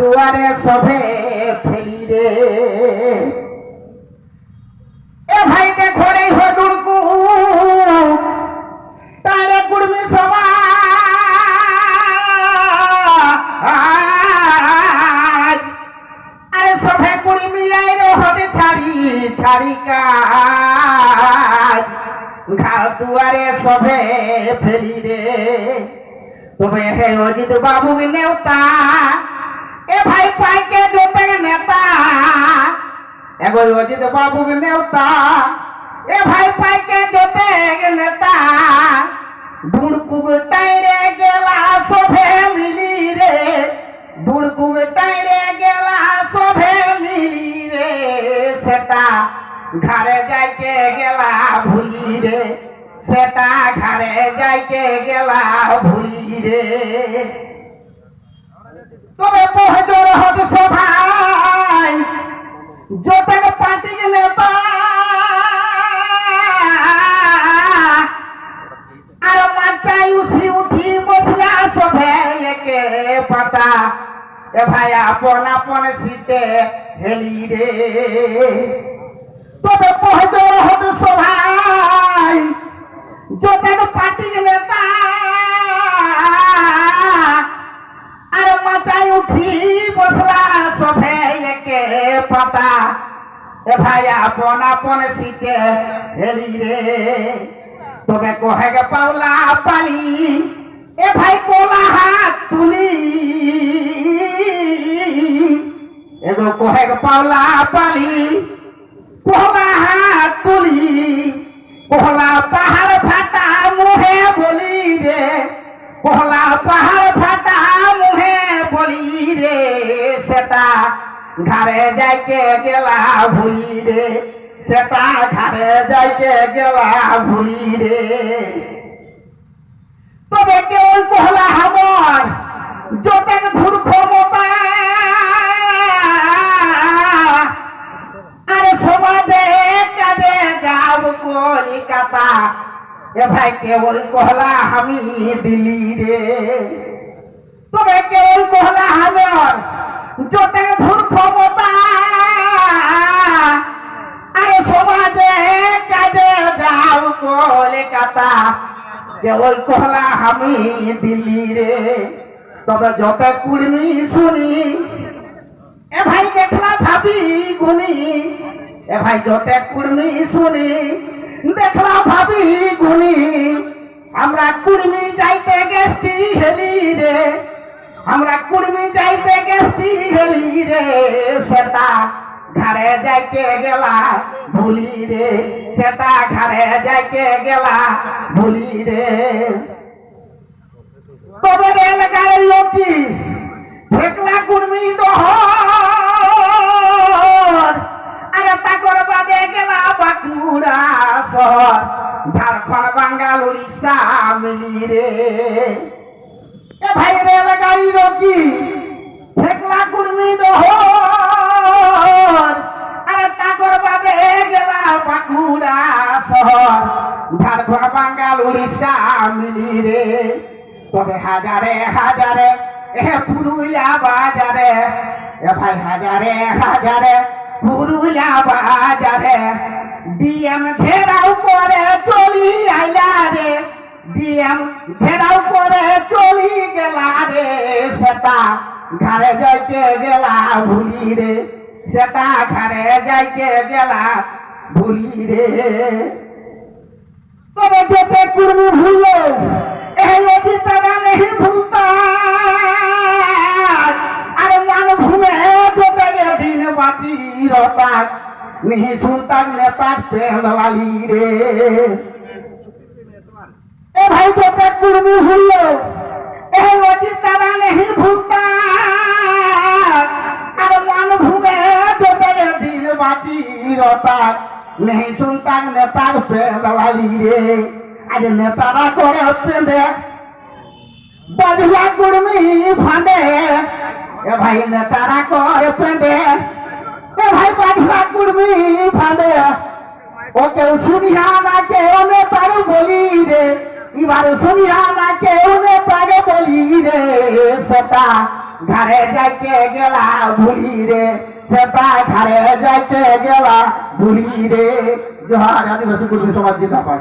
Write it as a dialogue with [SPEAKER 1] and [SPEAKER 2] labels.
[SPEAKER 1] দুয়ারে সভে ফেলি রে এ ভাই দেখো রে হডুরকু তারে কুড়মি সমা আরে সভে কুড়মি আইরো হতে ছাড়ি ছাড়ি কাজ ঘাট দুয়ারে সভে ফেলি রে তবে হে অজিত বাবু নেওতা এ ভাই পাইকে জোতে নেতা এগো অজিত বাবু নেওতা এ ভাই পাইকে জোতে নেতা বুড়কুগ টাইরে গেলা সভে মিলি রে বুড়কুগ টাইরে গেলা সভে মিলি রে সেটা ঘরে যাইকে গেলা ভুলি রে সেটা ঘরে যাইকে গেলা ভুলি রে তবে পহজর হত সভাই জোটের পার্টি নেতা আর মাচাই উঠি উঠি বসলা সভে একে পাতা এ ভাই আপন আপন সিটে হেলি রে তবে পহজর হত সভাই জোটের পার্টি নেতা আর মাচাই উঠি বসলা সভে একে পাতা এ ভাই আপন আপন সিটে হেলি রে তবে কহে গে পাওলা পালি এ ভাই কোলা হাত তুলি এগো কহে গে পাওলা পালি কোলা হাত তুলি কোহলা পাহাড় ফাটা মুহে বলি রে কোহলা পাহাড় ফাটা মুহে বলি রে সেটা ঘরে যাইকে গেলা ভুলি রে সেটা ঘরে যাইকে গেলা ভুলি রে তবে কেউ কোহলা আমার জোটের ধুর ক্ষমতা আর সমাজে কাজে যাব কলিকাতা এ ভাই কেবল কোহলা আমি দিলি রে তবে কেবল কোহলা আমার জোটে ধুর ক্ষমতা আর সমাজে কাজে যাব কলিকাতা কেবল কোহলা আমি দিলি রে তবে যত কুড়মি শুনি এ ভাই দেখলা ভাবি গুনি এ ভাই যতে কুড়মি শুনি দেখলা ভাবি গুনি আমরা কুড়মি যাইতে গেছি হেলি রে আমরা কুড়মি যাইতে গেছি হেলি রে সেটা ঘরে যাইতে গেলা ভুলি রে সেটা ঘরে যাইতে গেলা ভুলি রে তবে রেলগাড়ি লোকি ঠেকলা কুড়মি দহর আরে তাকর বাদে গেলা বাঁকুড়া শহর ঝাড়খণ্ড বাঙ্গাল উড়িষ্যা মিলি রে এ ভাই রেলগাড়ি রকি ঠেকলা কুড়মি দহর আরে তাকর বাদে গেলা বাঁকুড়া শহর ঝাড়খণ্ড বাঙ্গাল উড়িষ্যা মিলি রে তবে হাজারে হাজারে এ পুরুলিয়া বাজারে এ ভাই হাজারে হাজারে পুরুলিয়া বাজারে ডিএম ঘেরাও করে চলি আইলা রে ডিএম ঘেরাও করে চলি গেলা রে সেটা ঘরে যাইতে গেলা ভুলি রে সেটা ঘরে যাইতে গেলা ভুলি রে তবে যেতে কুর্মি ভুলো এই অজিতরা নেই ভুলতা আর মান ভূমে যেতে দিন বাঁচি রতা नहीं सुनता नेता पेहलवाली रे ए भाई तो तक कुर्मी भूलो ए वजी तारा नहीं भूलता अरे मान भूमे जो तेरे दिन बाची रोता नहीं सुनता नेता पेहलवाली रे आज नेतारा करे पेंदे बजला कुर्मी फांदे ए भाई नेतारा करे पेंदे ए भाई बाजला कुर्मी फांदे ओके सुनिया ना के ओने पार बोली रे इबार सुनिया ना के ओने पार बोली रे सता ঘরে যাইতে গেলা ভুলি রে নেতা ঘরে যাইতে গেলা ভুলি রে। জোহার আদিবাসী কর্মী সমাজ জিন্দাবাদ।